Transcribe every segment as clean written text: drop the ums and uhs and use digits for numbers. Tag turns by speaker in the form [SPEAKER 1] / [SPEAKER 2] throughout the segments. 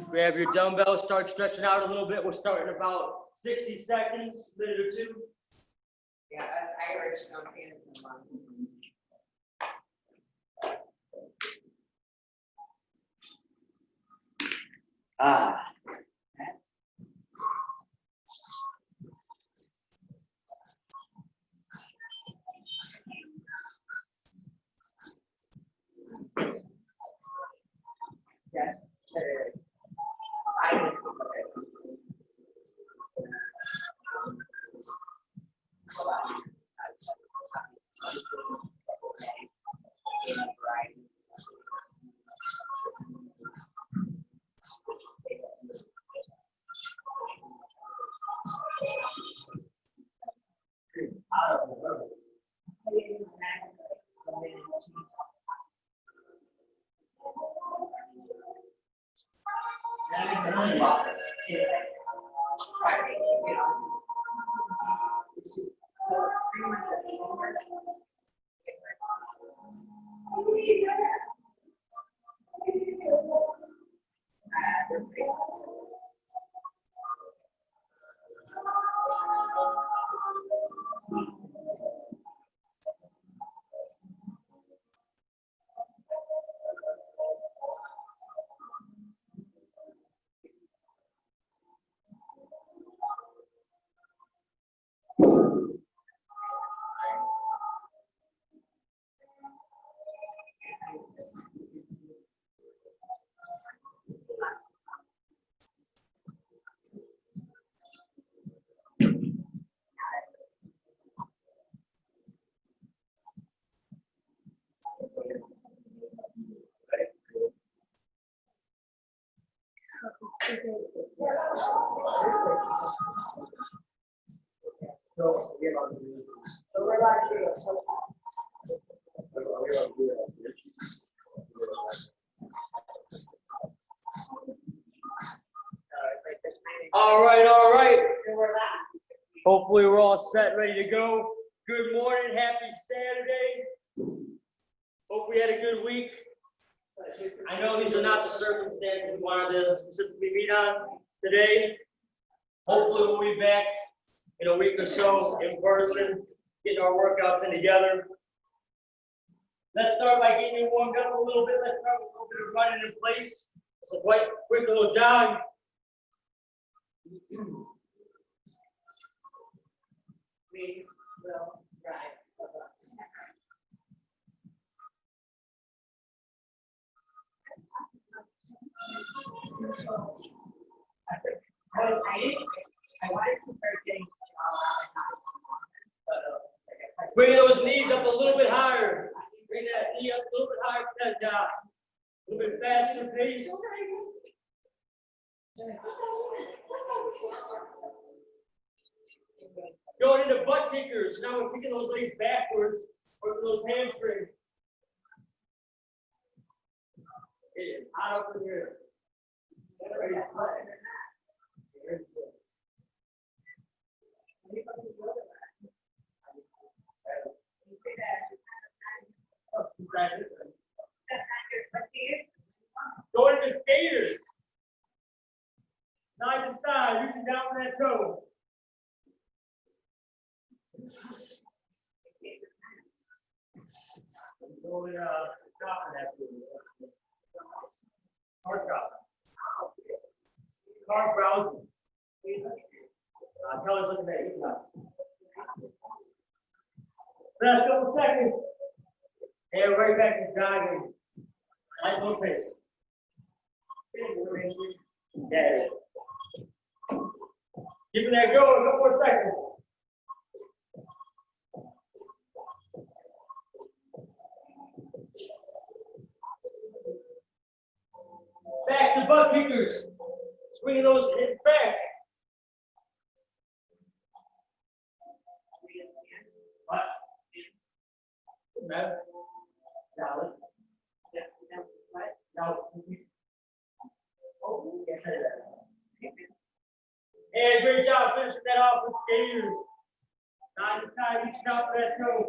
[SPEAKER 1] Grab your dumbbells, start stretching out a little bit. We're starting about 60 seconds, minute or two.
[SPEAKER 2] Yeah, that's Irish, no fancy one. Yes, I would.
[SPEAKER 1] All right. Hopefully we're all set, ready to go. Good morning, happy Saturday. Hope we had a good week. I know these are not the circumstances we wanted to specifically meet on today. Hopefully we'll be back in a week or so in person, getting our workouts in together. Let's start by getting you warmed up a little bit. Let's start with a little bit of running in place. It's a quite quick little jog.
[SPEAKER 2] We will drive. I wanted to start getting
[SPEAKER 1] Bring those knees up a little bit higher. Bring that knee up a little bit higher for that jog. A little bit faster pace. Going into butt kickers. Now we're kicking those legs backwards, working those hamstrings. It's hot up in here. Ready to play. Going to skaters. Side to side, reaching down for that toe. Going top of that. Hard drop. Car browsing. Tell us what to make. Last couple seconds. And right back to jogging. Light low pace. Yeah. Keeping that going. No more seconds. Back to butt kickers. Swinging those hips back. What? No. Now. No. Oh, yes. And great job finishing that off with skaters. Side to side, reaching out for that toe.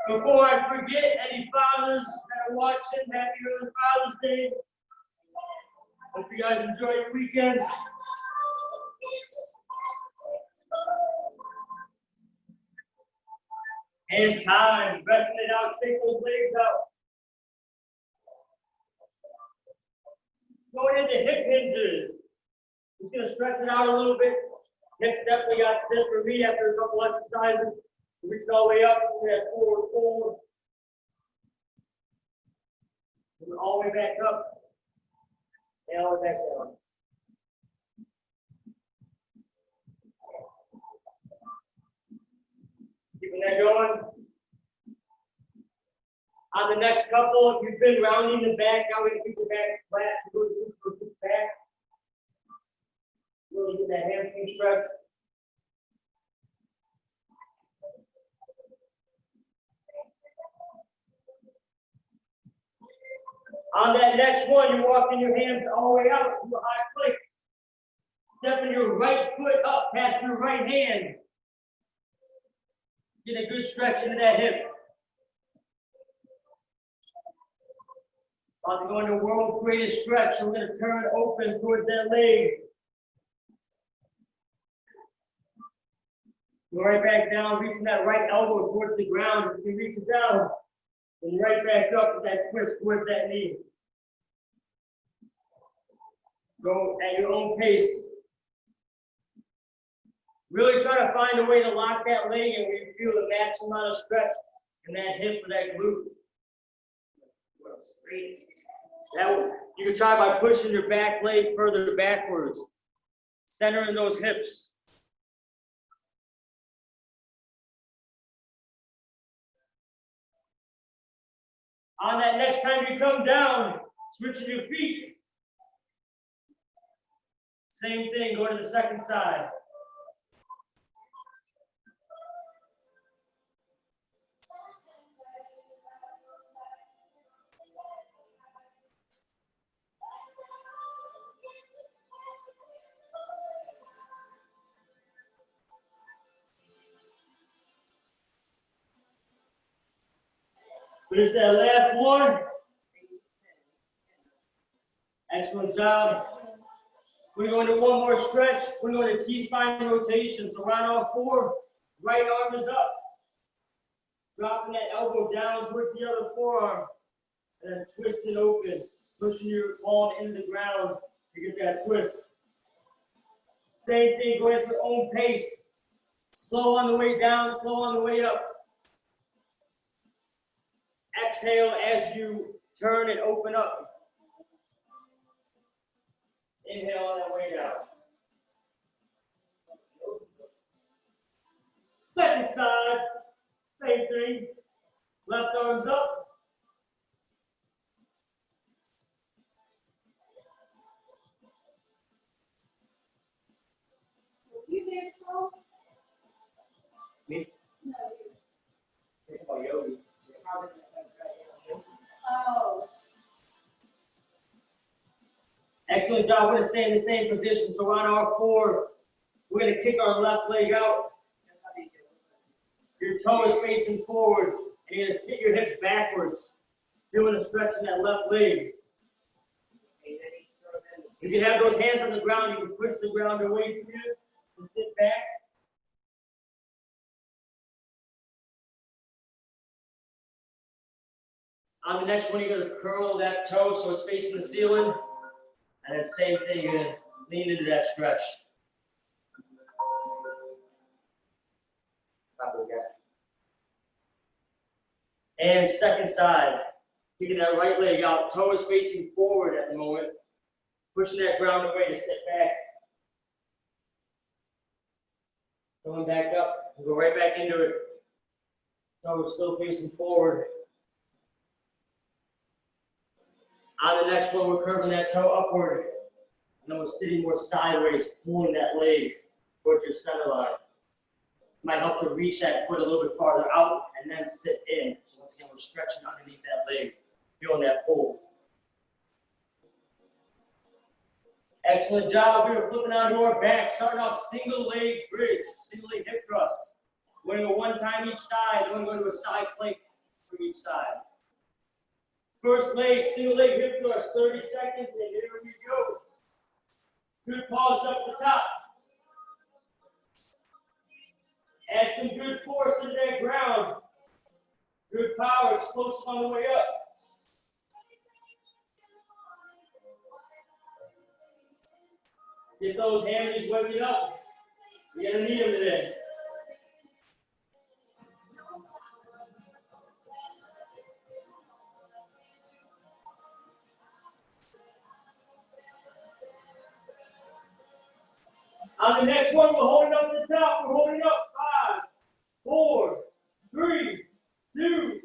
[SPEAKER 1] Before I forget, any fathers that are watching, happy early Father's Day. Hope you guys enjoy your weekends. Hands time, resting it out, take those legs out. Going into hip hinges. Just gonna stretch it out a little bit. Hips definitely got stiff for me after a couple exercises. Reach it all the way up, we have forward fold. And all the way back up. And all the way back down. Keeping that going. On the next couple, if you've been rounding the back, now we're going to keep the back flat. Go to the back. Really get that hamstring stretch. On that next one, you're walking your hands all the way out to a high plank. Stepping your right foot up past your right hand. Get a good stretch into that hip. About to go into world's greatest stretch. So we're going to turn open towards that leg. Go right back down, reaching that right elbow towards the ground. You can reach it down and right back up with that twist towards that knee. Go at your own pace. Really try to find a way to lock that leg in where you feel the maximum amount of stretch in that hip or that glute. You can try by pushing your back leg further backwards, centering those hips. On that next time you come down, switching your feet. Same thing, go to the second side. Finish that last one. Excellent job. We're going to one more stretch. We're going to T-spine rotation. So round all four, right arm is up. Dropping that elbow down towards the other forearm. And then twist it open. Pushing your palm into the ground to get that twist. Same thing, go at your own pace. Slow on the way down, slow on the way up. Exhale as you turn and open up. Inhale on that way down. Second side, same thing. Left arm's up.
[SPEAKER 2] You there, Paul?
[SPEAKER 1] Me?
[SPEAKER 2] No,
[SPEAKER 1] Think about yoga.
[SPEAKER 2] Oh.
[SPEAKER 1] Excellent job. We're going to stay in the same position. So on our four, we're going to kick our left leg out. Your toe is facing forward, and you're going to sit your hips backwards, doing a stretch in that left leg. You can have those hands on the ground. You can push the ground away from you and sit back. On the next one, you're going to curl that toe so it's facing the ceiling. And then same thing, you're going to lean into that stretch. And second side, kicking that right leg out. Toe is facing forward at the moment. Pushing that ground away to sit back. Going back up, go right back into it. Toe is still facing forward. On the next one, we're curving that toe upward. And then we're sitting more sideways, pulling that leg towards your center line. Might help to reach that foot a little bit farther out and then sit in. So once again, we're stretching underneath that leg, feeling that pull. Excellent job. We are flipping onto our back, starting off single leg bridge, single leg hip thrust. We're going to go one time each side. Then we're going to go to a side plank for each side. First leg, single leg hip thrust, 30 seconds, and here we go. Good pause up the top. Add some good force into that ground. Good power, explosive on the way up. Get those hammies waking up. You're gonna need them today. On the next one, we're holding up at the top. We're holding up. 5, 4, 3, 2,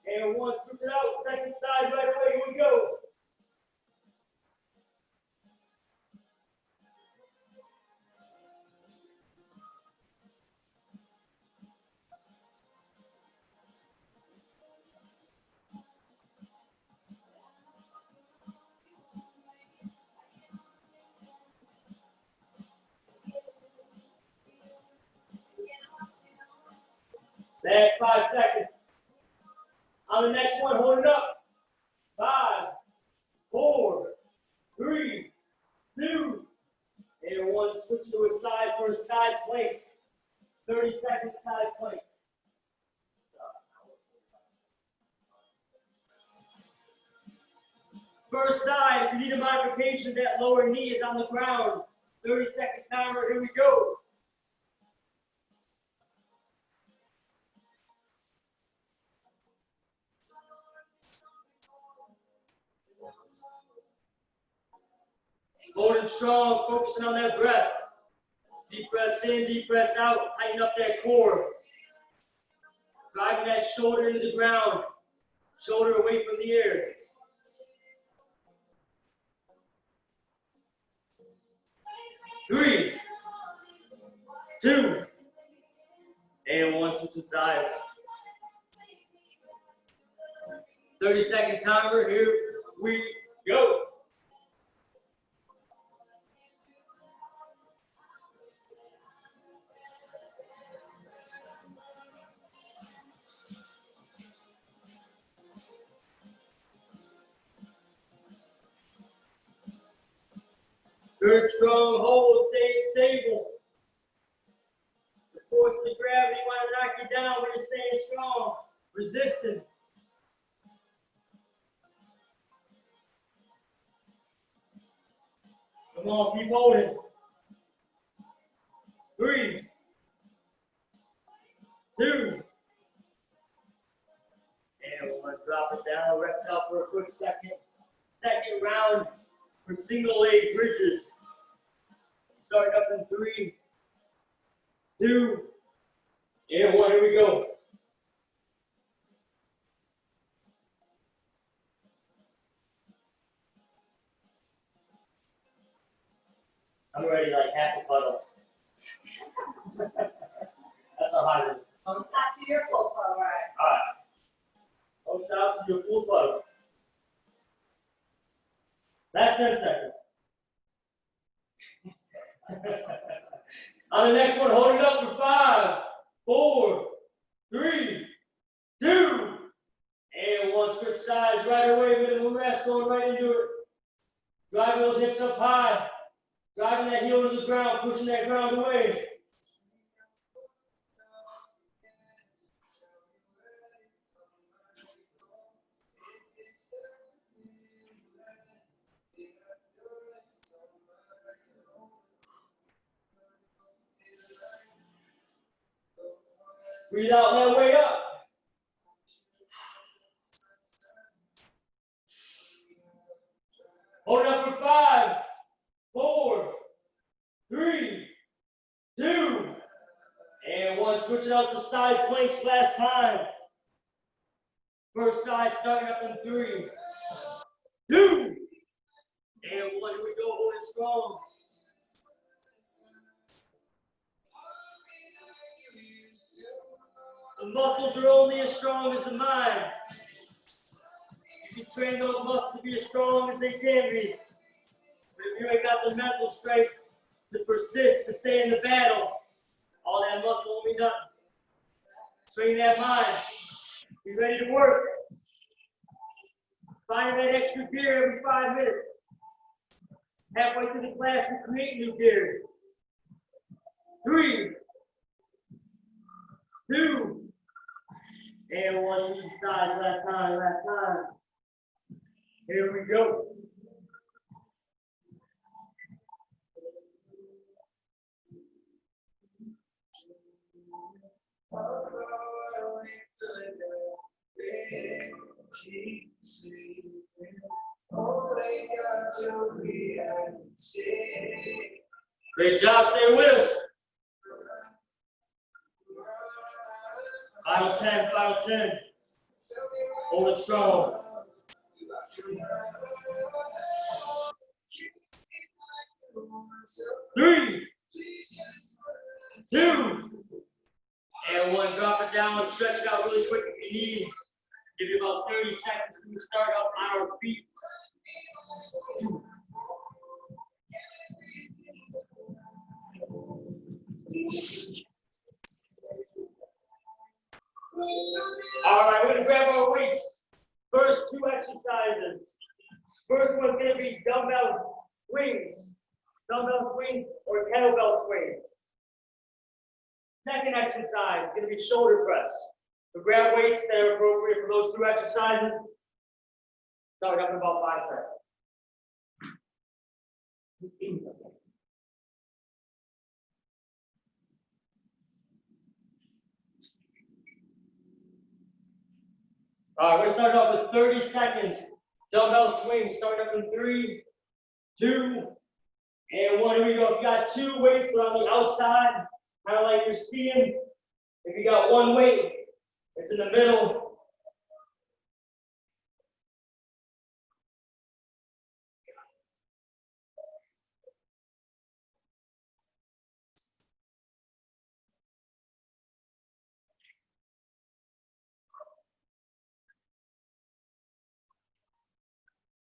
[SPEAKER 1] and 1. Switch it out. Second side right away. Here we go. Last 5 seconds. On the next one, hold it up. 5, 4, 3, 2, and 1. Switch to a side for a side plank. 30 seconds side plank. First side, if you need a modification, that lower knee is on the ground. 30-second timer, here we go. Holding strong, focusing on that breath. Deep breaths in, deep breaths out. Tighten up that core. Driving that shoulder into the ground. Shoulder away from the air. Three, 2, and 1. Switching sides. 30-second timer. Here we go. Good strong hold, stay stable. The force of gravity want to knock you down, but you're staying strong. Resistant. Come on, keep holding. 3, 2, and 1. Drop it down, rest up for a quick second. Second round for single leg bridges. Start up in 3, 2, and 1. Here we go. I'm ready like half a puddle. That's how high it is.
[SPEAKER 2] Not to your full puddle, right?
[SPEAKER 1] All right. Don't stop to your full puddle. Last 10 seconds. On the next one, hold it up for 5, 4, 3, 2, and 1. Switch sides right away. Minimum rest, going right into it. Driving those hips up high. Driving that heel to the ground, pushing that ground away. Breathe out that way up. Hold it up for 5, 4, 3, 2, and 1. Switch it out to side planks last time. First side starting up in 3, 2, and 1. Here we go, holding strong. The muscles are only as strong as the mind. You can train those muscles to be as strong as they can be. But if you ain't got the mental strength to persist, to stay in the battle, all that muscle won't be nothing. Train that mind. Be ready to work. Find that extra gear every 5 minutes. Halfway through the class, we create new gears. 3, 2, and 1 each side. Last time, last time. Here we go. Great job, stay with us. Final 10, final 10. Hold it strong. 3, 2, and 1. Drop it down, stretch it out really quick if you need. Give you about 30 seconds to start up on our feet. All right, we're gonna grab our weights. First 2 exercises. First one's gonna be dumbbell swings. Dumbbell swings or kettlebell swings. Second exercise is gonna be shoulder press. So grab weights that are appropriate for those 2 exercises. Start up in about 5 seconds. All right, we're starting off with 30 seconds. Dumbbell swing, starting up in 3, 2, and 1. Here we go. If you got 2 weights that are on the outside, kind of like you're skiing. If you got 1 weight, it's in the middle.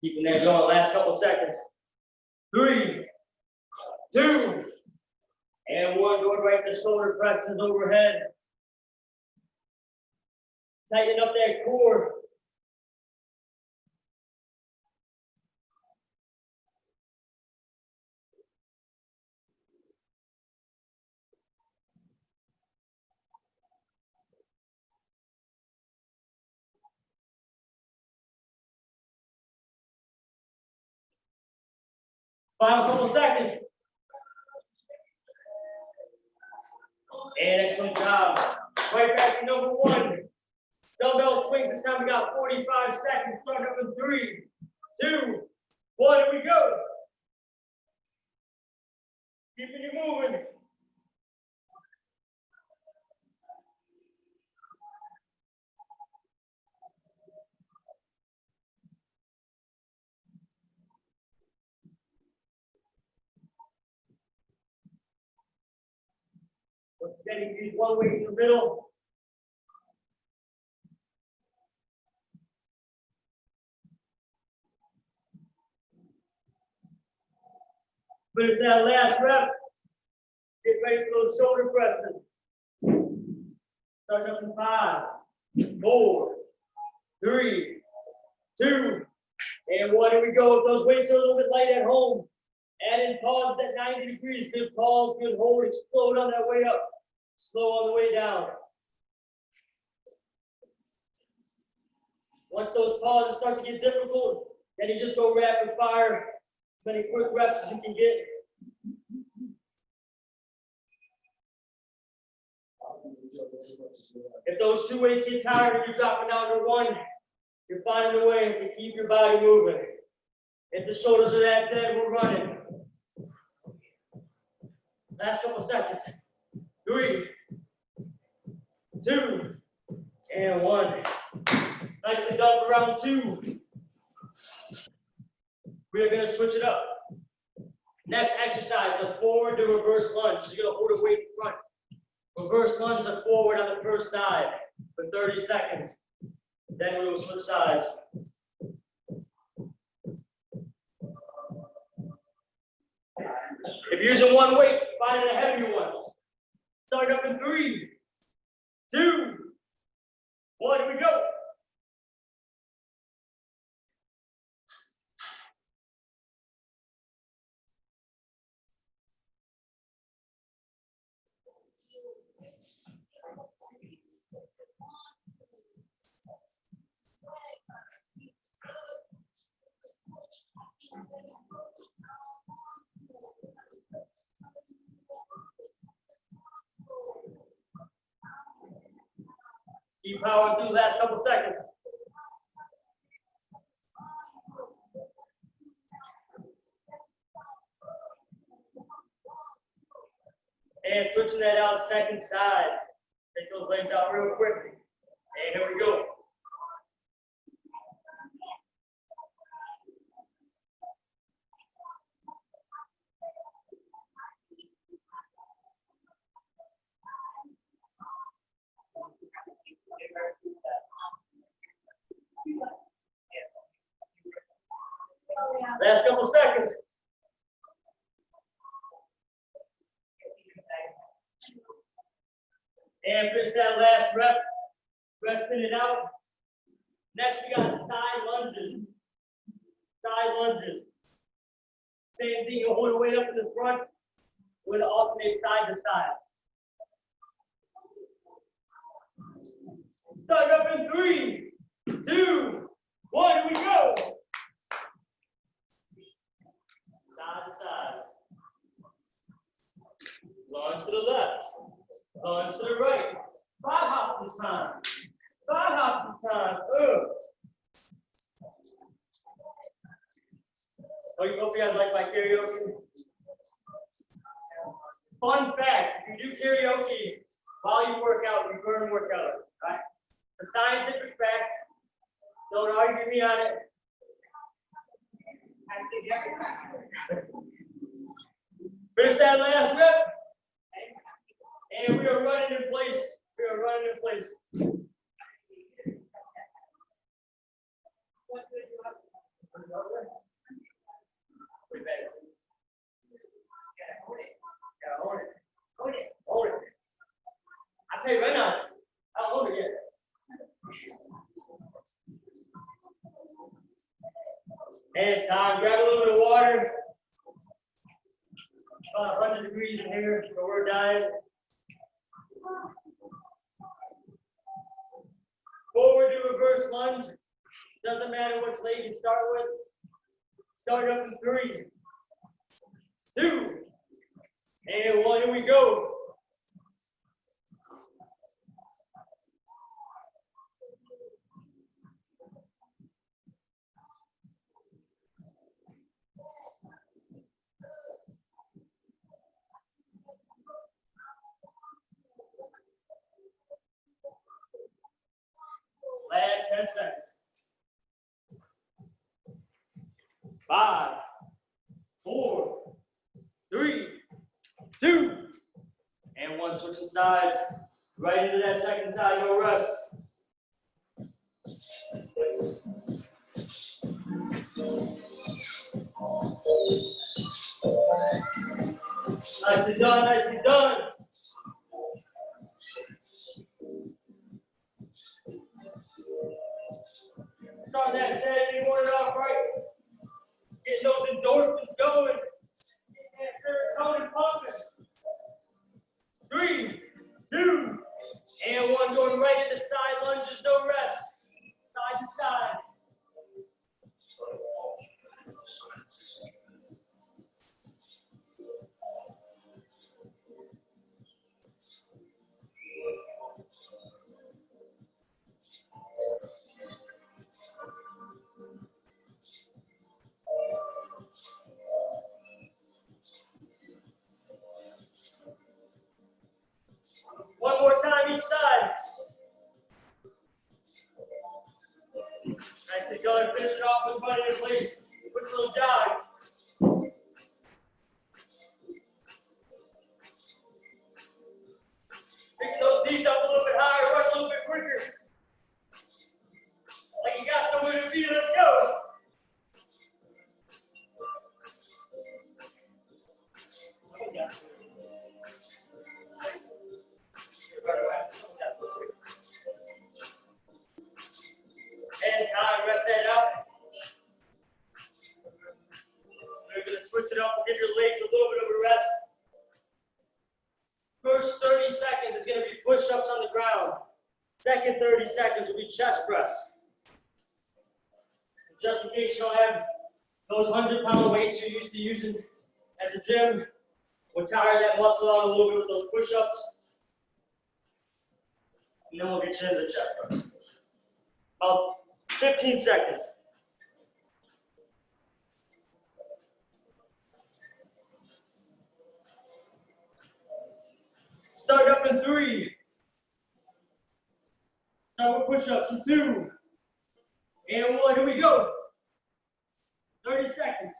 [SPEAKER 1] Keeping that going, last couple seconds. 3, 2, and 1. Going right to shoulder presses overhead. Tighten up that core. Final couple seconds. And excellent job. Right back to number 1. Dumbbell swings. This time we got 45 seconds. Start up in 3, 2, 1. Here we go. Keeping you moving. Once again, you use 1 weight in the middle. Finish that last rep. Get ready for those shoulder presses. Start up in 5, 4, 3, 2, and 1. Here we go. If those weights are a little bit light at home, add in pause at 90 degrees. Good pause, good hold, explode on that way up. Slow on the way down. Once those pauses start to get difficult, then you just go rapid fire. As many quick reps as you can get. If those 2 weights get tired and you're dropping down to 1, you're finding a way to keep your body moving. If the shoulders are that dead, we're running. Last couple seconds. 3, 2, and 1. Nicely done for round 2. We are going to switch it up. Next exercise, a forward to reverse lunge. You're going to hold a weight in front. Reverse lunge to forward on the first side for 30 seconds. Then we will switch sides. If you're using 1 weight, find a heavier one. Start up in 3, 2, 1. Here we go. Keep power through the last couple seconds. And switching that out second side. Take those legs out real quickly. And here we go. Last couple seconds. And finish that last rep. Resting it out. Next, we got side lunges. Side lunges. Same thing, you hold the weight up in the front. We're going to alternate side to side. Start up in 3, 2, 1, here we go. Side to side. Lunge to the left. Lunge to the right. 5 hops this time. 5 hops this time. Oh, you hope you guys like my karaoke. Fun fact, if you do karaoke while you work out, you burn workout, right? The scientific fact, don't argue me on it.
[SPEAKER 2] I think every time.
[SPEAKER 1] Finish that last rep. And we are running in place. We are running in place. Pretty bad.
[SPEAKER 2] Hold it.
[SPEAKER 1] Gotta hold it.
[SPEAKER 2] Hold it.
[SPEAKER 1] Hold it. I pay rent on it. I don't hold it yet. And time, grab a little bit of water. About 100 degrees in here, so we're dying. Forward to reverse lunge. Doesn't matter which leg you start with. Start up in 3, 2, and 1. Here we go. Last 10 seconds. 5, 4, 3, 2, and 1. Switching sides. Right into that second side, no rest. Nicely done, nicely done. Start that Saturday morning off right. Getting those endorphins going. Getting that serotonin pumping. 3, 2, and 1. Going right into side lunges, no rest. Side to side. One more time each side. Nicely done. Finish it off with running in place. Quick little jog. Pick those knees up a little bit higher, rush a little bit quicker. Like you got somewhere to be. Let's go. And time, rest that out. We're going to switch it up and give your legs a little bit of a rest. First 30 seconds is going to be push-ups on the ground. Second 30 seconds will be chest press. Just in case you don't have those 100-pound weights you're used to using at the gym, we'll tire that muscle out a little bit with those push-ups. And then we'll get you into the chest press. About 15 seconds. Start up in 3. Start with push-ups in 2. And 1, here we go. 30 seconds.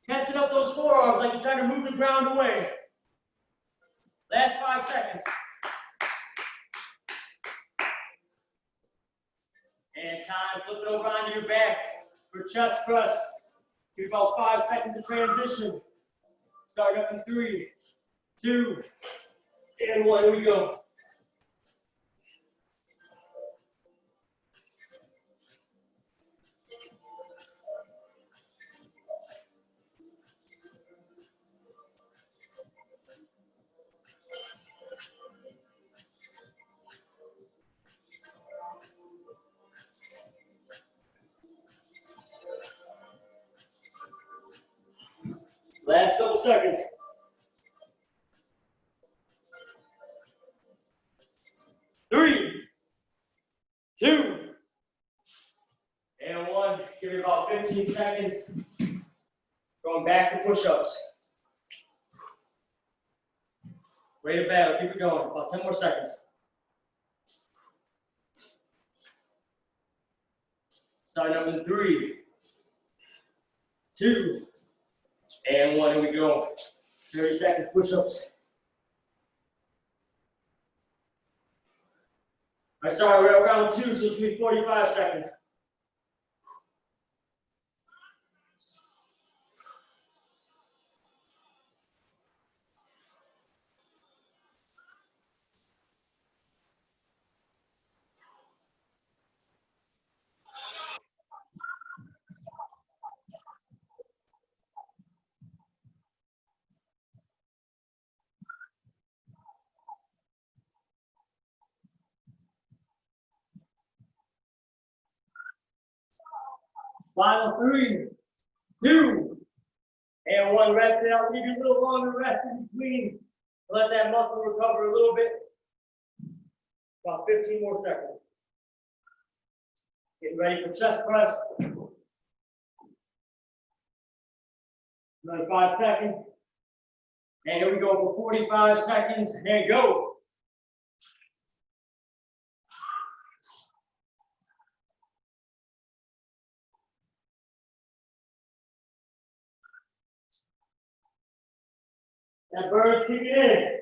[SPEAKER 1] Tension up those forearms like you're trying to move the ground away. Last 5 seconds. And time, flip it over onto your back for chest press. Give about 5 seconds of transition. Start up in 3, 2, and 1. Here we go. Last couple seconds. 3, 2, and 1. Give it about 15 seconds. Going back to push-ups. Way to battle. Keep it going. About 10 more seconds. Starting up in 3, 2, and 1. Here we go. 30 seconds push-ups. I started at round 2, so it's going to be 45 seconds. Final 3, 2, and 1. Rest it out. Leave a little longer rest in between. Let that muscle recover a little bit. About 15 more seconds. Getting ready for chest press. Another 5 seconds. And here we go for 45 seconds. And go. That bird's kicking in.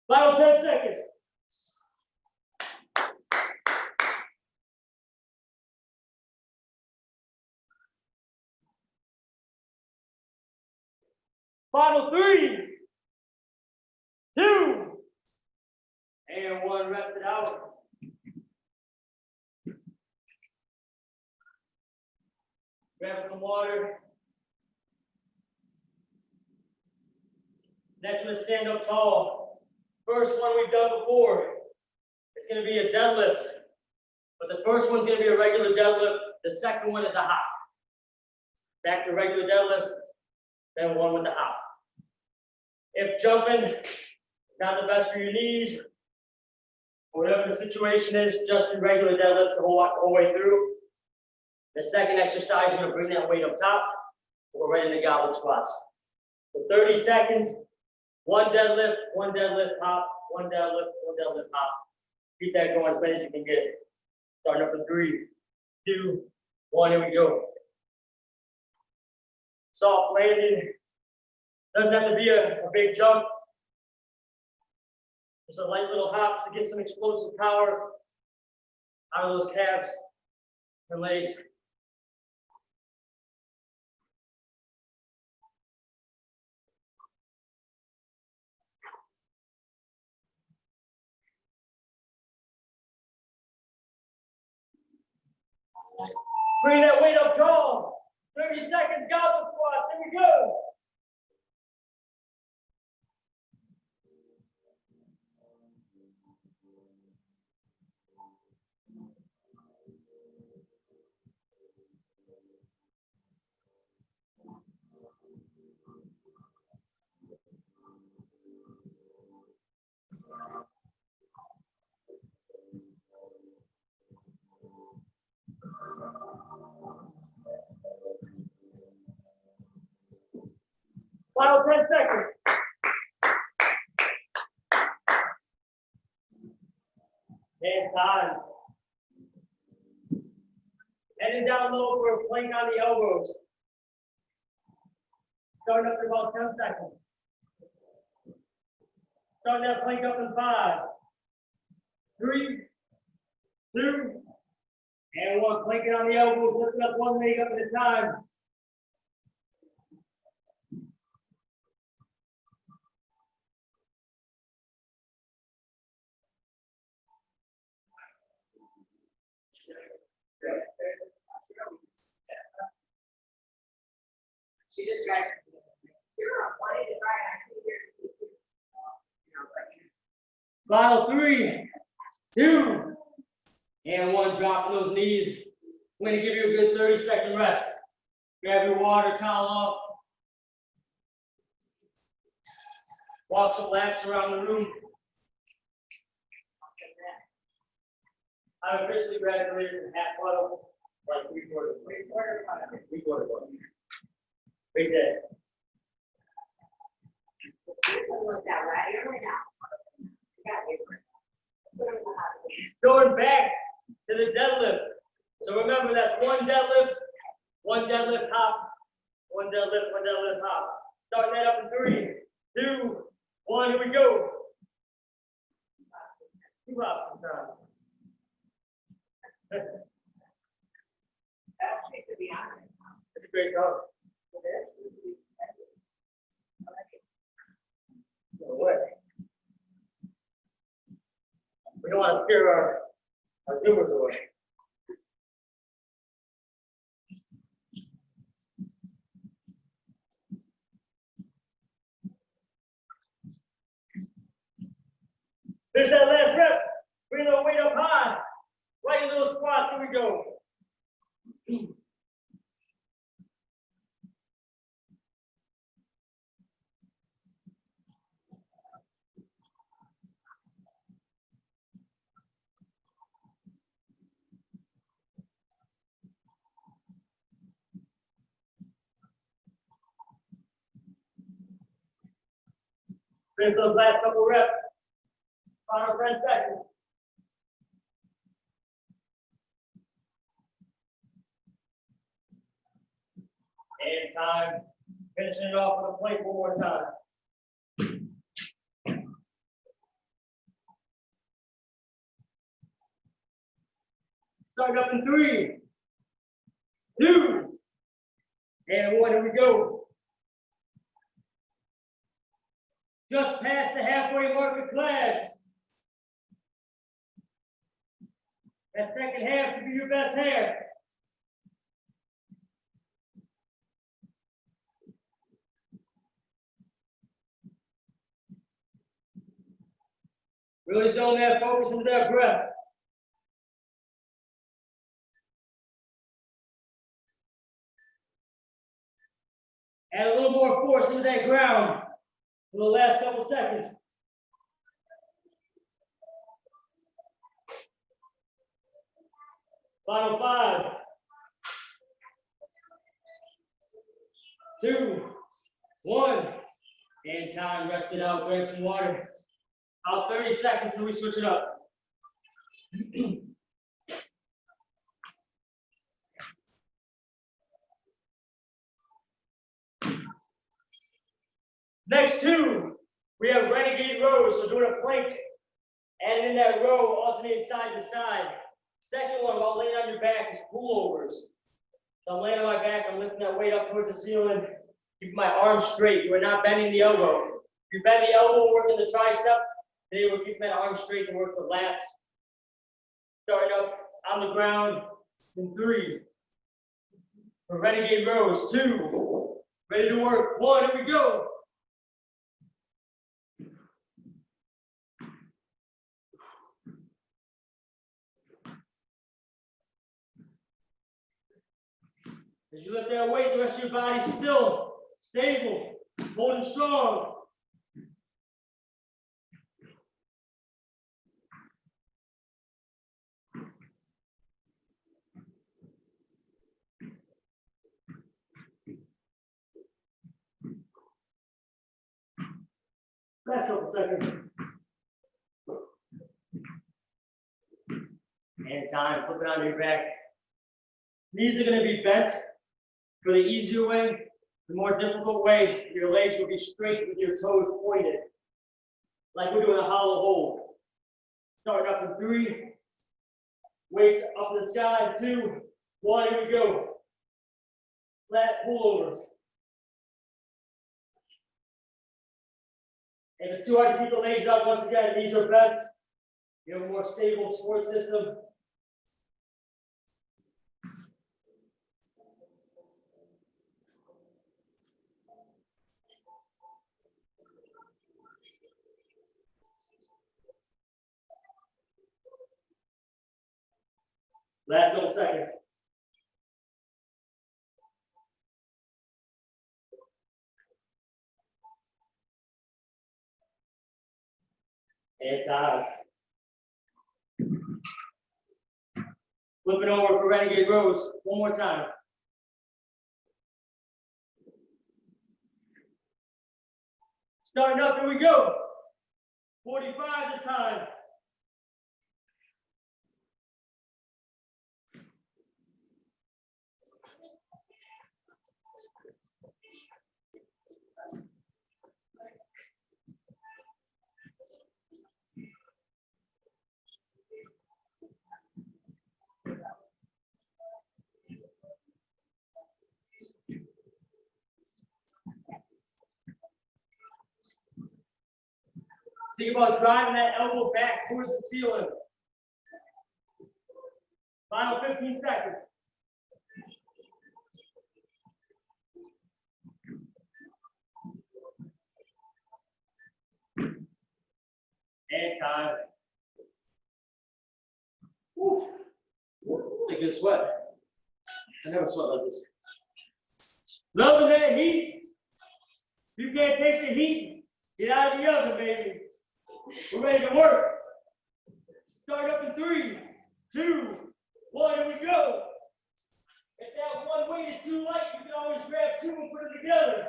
[SPEAKER 1] Final 10 seconds. Final 3, 2, and 1. Reps it out. Grab some water. Next, we're going to stand up tall. First one we've done before. It's going to be a deadlift. But the first one's going to be a regular deadlift. The second one is a hop. Back to regular deadlift, then one with the hop. If jumping is not the best for your knees, or whatever the situation is, just do regular deadlifts the whole way through. The second exercise, you're going to bring that weight up top, or right into goblet squats. For 30 seconds, one deadlift, hop, one deadlift, hop. Keep that going as many as you can get. Starting up in 3, 2, 1, here we go. Soft landing. Doesn't have to be a big jump. Just a light little hops to get some explosive power out of those calves and legs. Bring that weight up tall. 30 seconds, goblet squats. Here we go. Final 10 seconds. And time. Heading down low for a plank on the elbows. Starting up in about 10 seconds. Starting that plank up in 5, 3, 2, and 1. Planking on the elbows, lifting up one leg up at a time.
[SPEAKER 2] She just drives. You're wanting to try actually here.
[SPEAKER 1] Final 3, 2, and 1. Drop those knees. I'm going to give you a good 30-second rest. Grab your water towel off. Walk some laps around the room. I've officially graduated from half puddle, like 3/4 puddle. 3/4 puddle. Big day. Going back to the deadlift. So remember that one deadlift hop, one deadlift hop. Starting that up in 3, 2, 1. Here we go. 2 hops this time. That's a great job. No way. We don't want to scare our doers away. Finish that last rep. Bring the weight up high. Right in those squats. Here we go. Finish those last couple reps. Final 10 seconds. And time. Finishing it off with a plank one more time. Starting up in 3, 2, and 1. Here we go. Just past the halfway mark of class. That second half should be your best half. Really zone that focus into that breath. Add a little more force into that ground for the last couple seconds. Final 5, 2, 1, and time. Rest it out. Grab some water. About 30 seconds till we switch it up. Next 2, we have renegade rows. So doing a plank And in that row, alternate side to side. Second one, while laying on your back, is pullovers. So I'm laying on my back, I'm lifting that weight up towards the ceiling, keeping my arms straight. You are not bending the elbow. If you bend the elbow, working the tricep, today we're keeping that arm straight to work the lats. Starting up on the ground in 3. For renegade rows, 2. Ready to work, 1, here we go. As you lift that weight, the rest of your body still, stable, holding strong. Last couple seconds. And time, flip it onto your back. Knees are going to be bent. For the easier way, the more difficult way, your legs will be straight with your toes pointed. Like we're doing a hollow hold. Starting up in 3. Weights up in the sky, 2, 1, here we go. Flat pullovers. If it's too hard to keep the legs up, once again, knees are bent. You have a more stable support system. Last couple seconds. And time. Flip it over for renegade rows. One more time. Starting up, here we go. 45 this time. Think about driving that elbow back towards the ceiling. Final 15 seconds. And time. Whew. It's a good sweat. I never sweat like this. Loving that heat. If you can't taste the heat, get out of the oven, baby. We're ready to work. Start up in 3, 2, 1, here we go. If that one weight is too light, you can always grab 2 and put it together.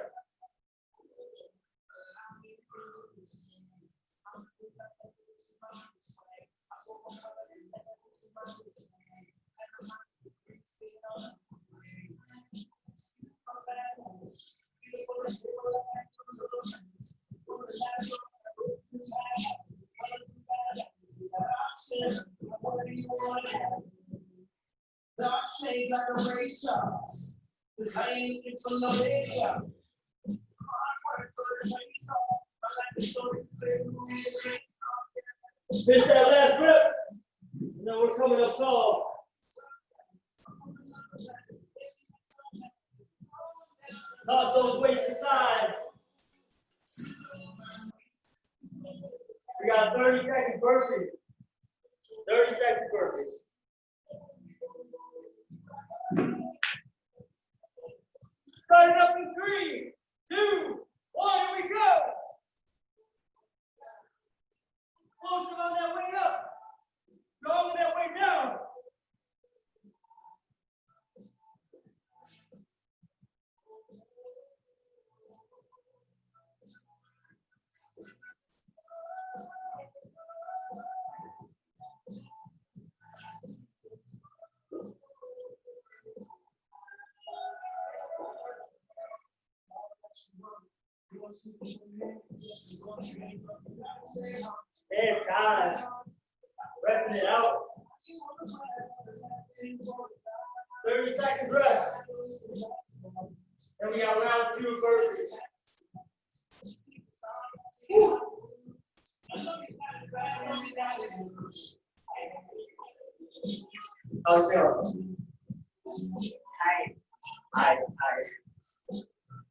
[SPEAKER 3] Dark shades like a razor. This I ain't looking for no razor.
[SPEAKER 1] Finish that last rip. And then we're coming up tall. Toss those weights aside. We got 30 seconds burpee. 30 seconds burpee. Starting up in 3, 2, 1, here we go. Closer on that way up. Strong that way down. And time. Resting it out. 30 seconds rest. Then we got round 2 of burpees.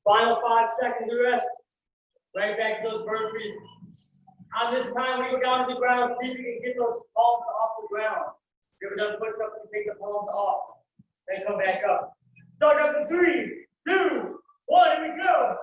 [SPEAKER 1] Final 5 seconds of rest. Right back to those burpees. On this time, we go down to the ground, see if we can get those palms off the ground. If you ever done push-ups, you take the palms off. Then come back up. Start up in 3, 2, 1, here we go.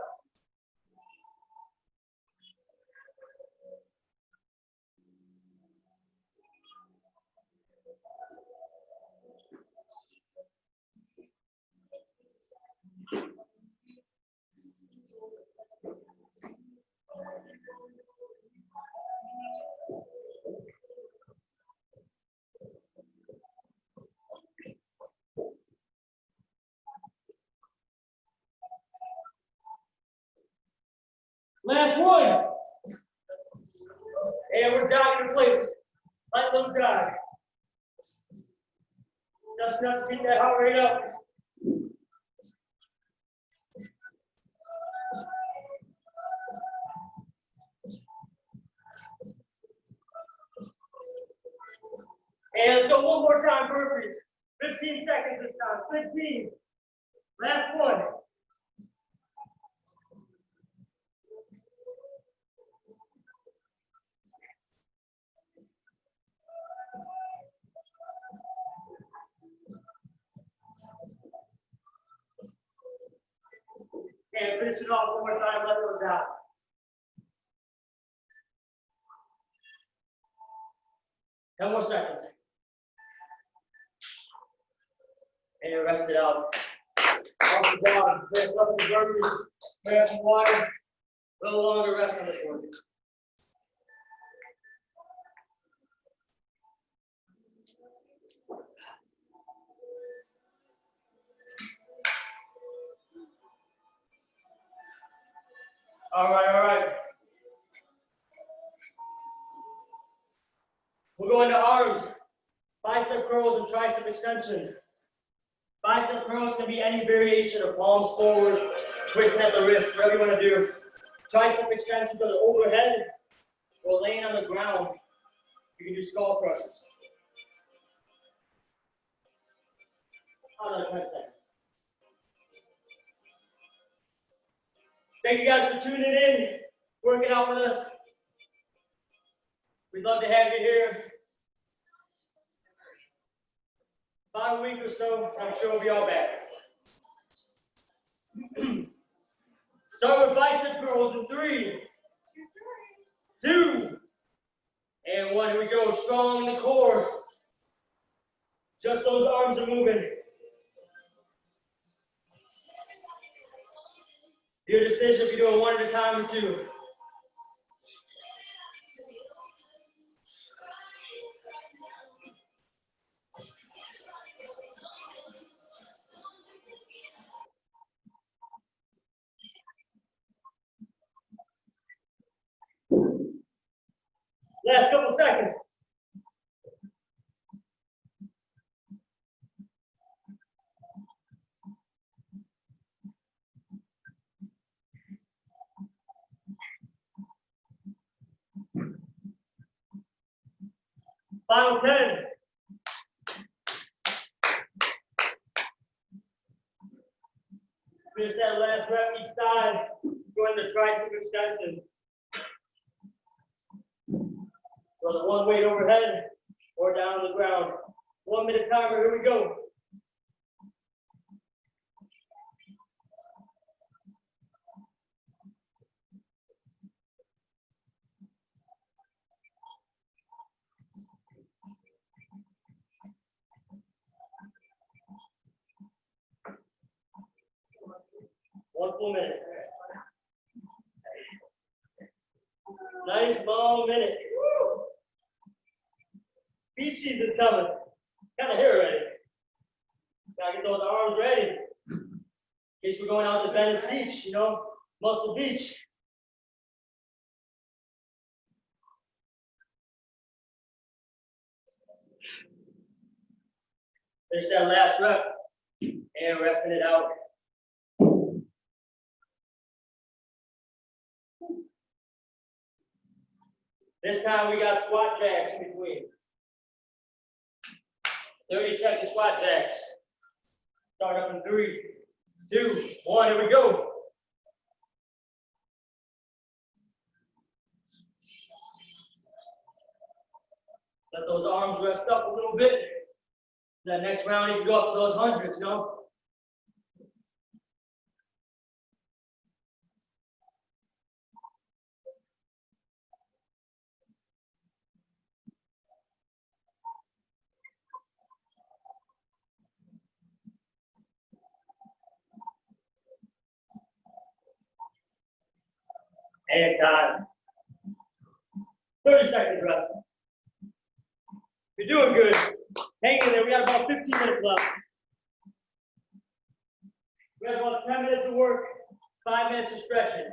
[SPEAKER 1] Last one. And we're jogging in place. Light little jog. Just enough to keep that heart rate up. And let's go one more time, burpees. 15 seconds this time. 15. Last one. And finish it off one more time, let those out. Ten more seconds. And rest it out. Off the bottom, rest up the burpees, grab some water. A little longer rest on this one. All right. We're going to arms, bicep curls, and tricep extensions. Bicep curls can be any variation of palms forward, twisting at the wrist, whatever you want to do. Tricep extensions are overhead or laying on the ground. You can do skull crushers. Another 10 seconds. Thank you guys for tuning in, working out with us. We'd love to have you here. About a week or so, I'm sure we'll be all back. Start with bicep curls in 3, 2, and 1. Here we go. Strong in the core. Just those arms are moving. Your decision if you're doing 1 at a time or 2. Last couple seconds. Final 10. Finish that last rep each side. Go into tricep extensions. So the one weight overhead or down on the ground. 1 minute timer, here we go. One full minute. Nice long minute. Woo! Beach season's coming. Kind of here already. Gotta get those arms ready. In case we're going out to Venice Beach, Muscle Beach. Finish that last rep and resting it out. This time we got squat jacks in between. 30-second squat jacks. Start up in 3, 2, 1, here we go. Let those arms rest up a little bit. That next round you can go up to those hundreds, you know? And time. 30 seconds rest. You're doing good. Hang in there. We got about 15 minutes left. We have about 10 minutes of work, 5 minutes of stretching.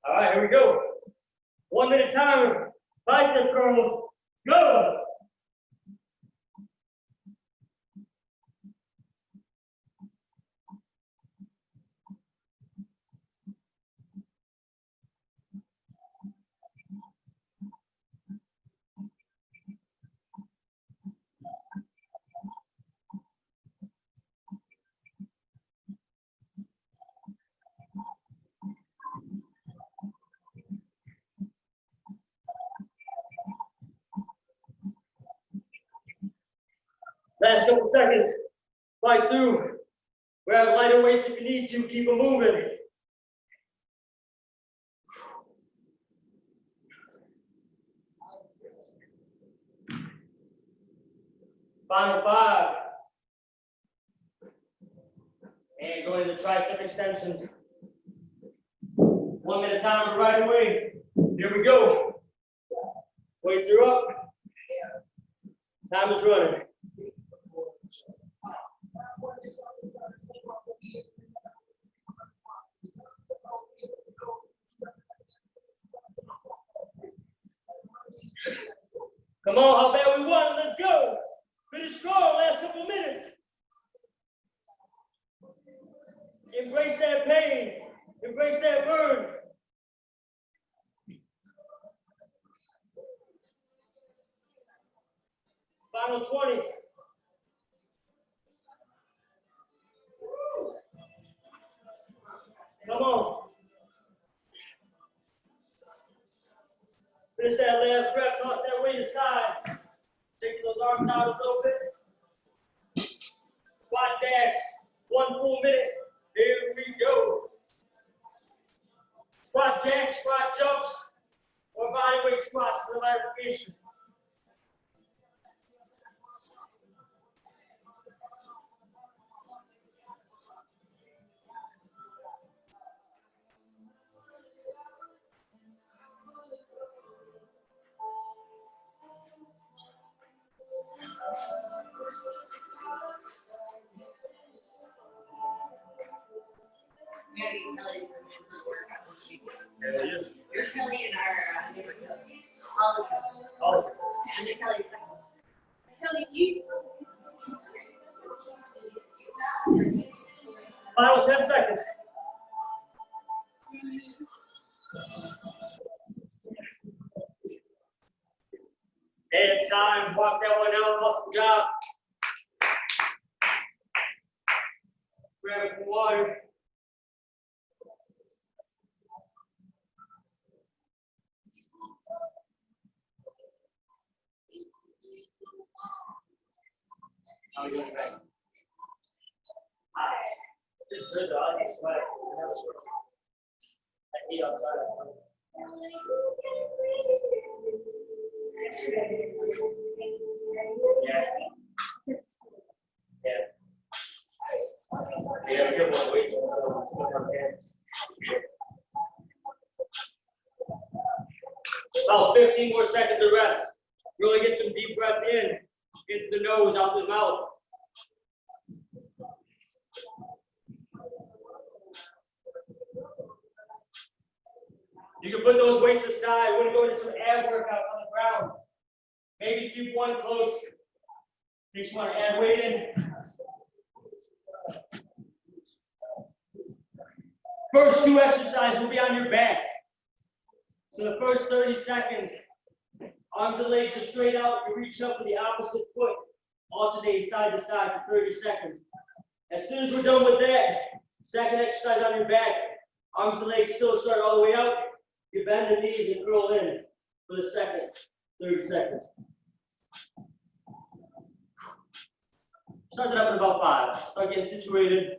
[SPEAKER 1] All right, here we go. 1 minute timer. Bicep curls. Go. Last couple seconds. Fight through. Grab lighter weights if you need to. Keep them moving. Final 5. And going to tricep extensions. 1 minute timer right away. Here we go. Weights are up. Time is running. Come on, how bad we want it? Let's go. Finish strong, last couple of minutes. Embrace that pain. Embrace that burn. Final 20. Come on. Finish that last rep, toss that weight aside. Take those arms out a little bit. Squat jacks, 1 full minute. Here we go. Squat jacks, squat jumps, or body weight squats for clarification.
[SPEAKER 2] You're Kelly in our neighborhood.
[SPEAKER 1] Oh.
[SPEAKER 2] And Kelly's second. Kelly, you.
[SPEAKER 1] Final 10 seconds. And time. Walk that one out. Awesome job. Grab some water. How are you doing, Greg? Just good, though. I get sweat. I eat outside. Yeah. Yeah. Yeah, it's good one. Wait. About 15 more seconds to rest. Really get some deep breaths in. Into the nose, out the mouth. You can put those weights aside. We're gonna go into some ab workouts on the ground. Maybe keep one close. You just want to add weight in. First two exercises will be on your back. So the first 30 seconds, arms and legs are straight out. You reach up with the opposite foot, alternate side to side for 30 seconds. As soon as we're done with that, second exercise on your back, arms and legs still start all the way out. You bend the knees and curl in for the second 30 seconds. Start that up in about 5. Start getting situated.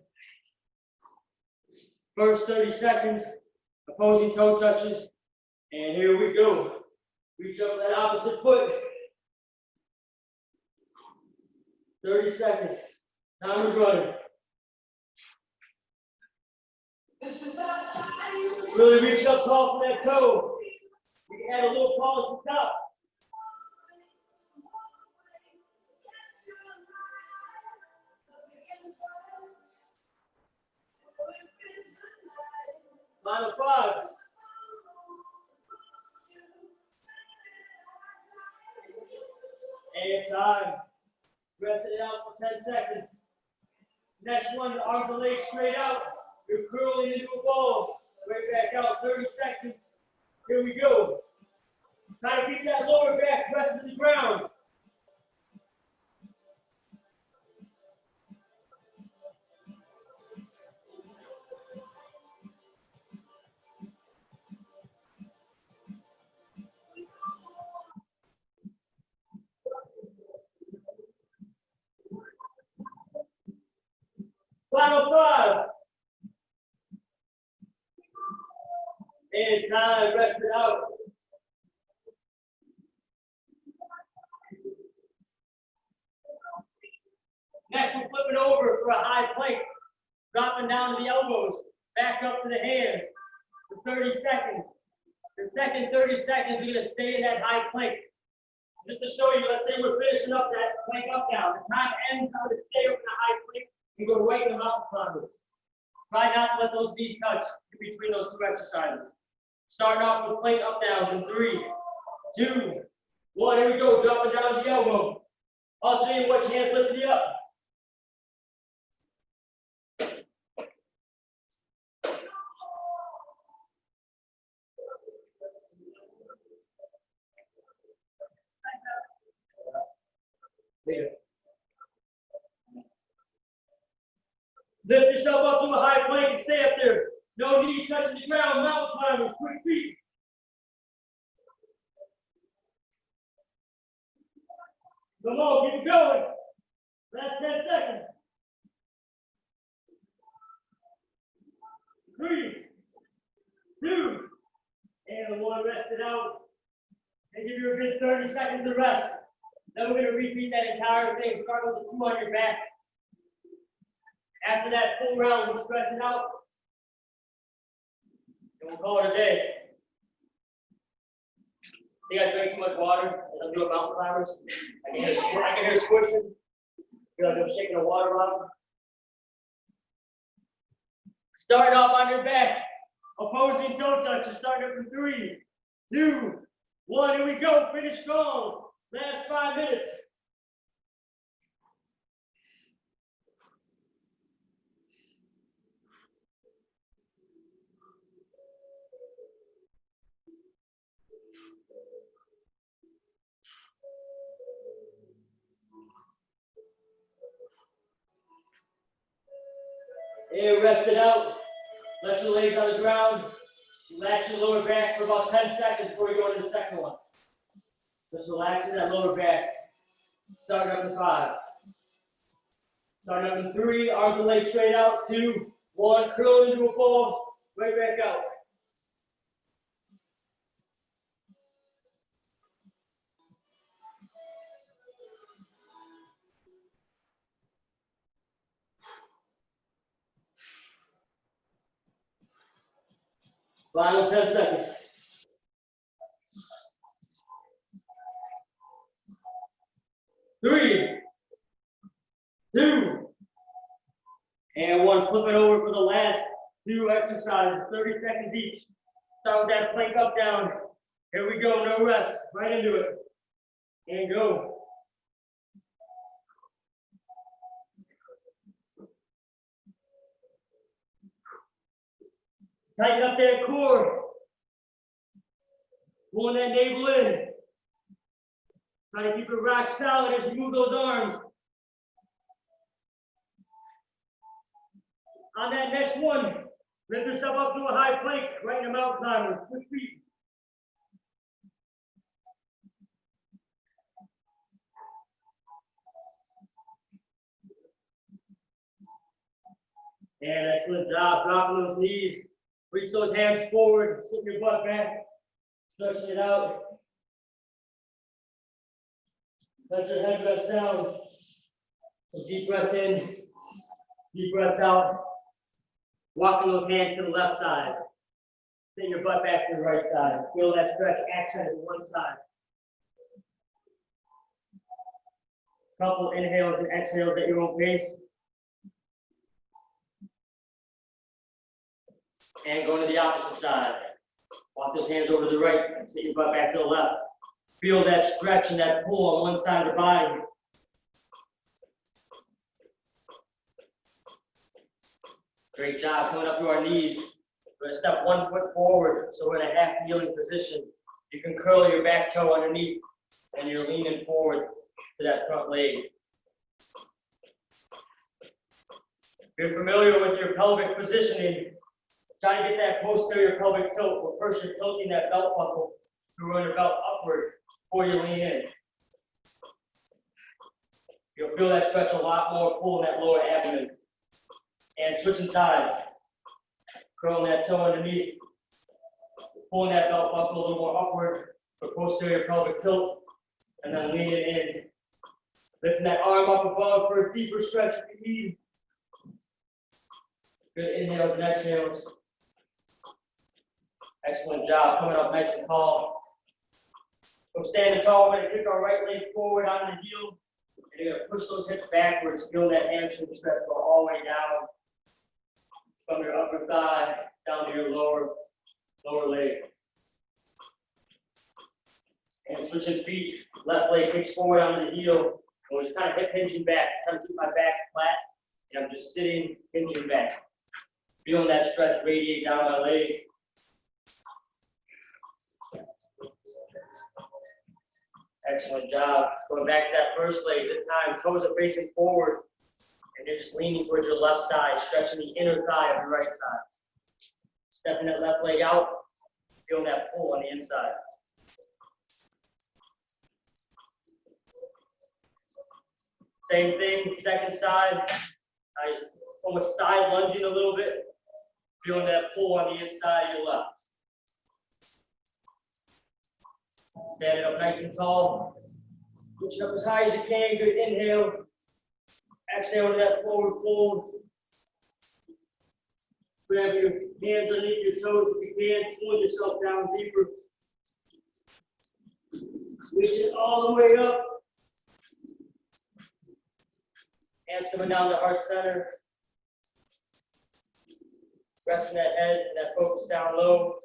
[SPEAKER 1] First 30 seconds, opposing toe touches. And here we go. Reach up with that opposite foot. 30 seconds. Time is running.
[SPEAKER 3] This is our time.
[SPEAKER 1] Really reach up tall from that toe. You can add a little pause at the top. Final 5. And time. Rest it out for 10 seconds. Next one, arms and legs straight out. You're curling into a ball. Right back out, 30 seconds. Here we go. Try to keep that lower back pressed to the ground. Final 5. And time, rest it out. Next, we're flipping over for a high plank. Dropping down to the elbows, back up to the hands for 30 seconds. The second 30 seconds, we're going to stay in that high plank. Just to show you, let's say we're finishing up that plank up now. The time ends, I'm going to stay over the high plank and go right to the mountain climbers. Try not to let those knees touch in between those two exercises. Starting off with plank up downs in 3, 2, 1. Here we go. Dropping down the elbow. Alternating watch your hands lifting you up. There. Lift yourself up to a high plank and stay up there. No knees touching the ground. Mountain climbers, quick feet. Come on, keep it going. Last 10 seconds. 3, 2, and 1. Rest it out. And give you a good 30 seconds of rest. Then we're going to repeat that entire thing. Start with the 2 on your back. After that full round, we'll stretch it out. And we'll call it a day. I think I drank too much water as I'm doing mountain climbers. I can hear squishing. Feel like I'm shaking a water bottle. Starting off on your back. Opposing toe touches. Starting up in 3, 2, 1. Here we go. Finish strong. Last 5 minutes. And rest it out. Let your legs on the ground. Relax your lower back for about 10 seconds before we go into the second one. Just relaxing that lower back. Starting up in 5. Starting up in 3. Arms and legs straight out. 2, 1. Curl into a ball. Right back out. Final 10 seconds. 3, 2, and 1. Flip it over for the last 2 exercises, 30 seconds each. Start with that plank up, down. Here we go, no rest. Right into it. And go. Tighten up that core. Pulling that navel in. Try to keep it rock solid as you move those arms. On that next one, lift yourself up to a high plank, right in a mountain climber. Switch feet. And excellent job, dropping those knees. Reach those hands forward, sit your butt back, stretching it out. Let your head rest down. So deep breaths in, deep breaths out. Walking those hands to the left side. Send your butt back to the right side. Feel that stretch action to one side. Couple inhales and exhales at your own pace. And going to the opposite side. Walk those hands over to the right. Sit your butt back to the left. Feel that stretch and that pull on one side of the body. Great job coming up to our knees. We're going to step 1 foot forward, so we're in a half kneeling position. You can curl your back toe underneath, and you're leaning forward to that front leg. If you're familiar with your pelvic positioning, try to get that posterior pelvic tilt, where first you're tilting that belt buckle to run your belt upward before you lean in. You'll feel that stretch a lot more, pulling that lower abdomen. And switching sides. Curling that toe underneath. Pulling that belt buckle a little more upward for posterior pelvic tilt. And then leaning in. Lifting that arm up above for a deeper stretch if you need. Good inhales and exhales. Excellent job. Coming up nice and tall. From standing tall, we're going to kick our right leg forward onto the heel. And you're going to push those hips backwards. Feel that hamstring stretch go all the way down. From your upper thigh down to your lower leg. And switching feet, left leg kicks forward onto the heel. And we're just kind of hip hinging back. Trying to keep my back flat. And I'm just sitting, hinging back. Feeling that stretch radiate down my leg. Excellent job. Going back to that first leg. This time, toes are facing forward. And you're just leaning towards your left side, stretching the inner thigh of your right side. Stepping that left leg out, feeling that pull on the inside. Same thing, second side. I just almost side lunging a little bit, feeling that pull on the inside of your left. Standing up nice and tall. Reaching up as high as you can, good inhale. Exhale to that forward fold. Grab your hands underneath your toes if you can. Pull yourself down deeper. Reach it all the way up. Hands coming down to heart center. Resting that head and that focus down low.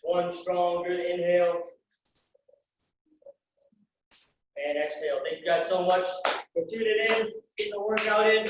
[SPEAKER 1] One strong, good inhale. And exhale. Thank you guys so much for tuning in, getting the workout in.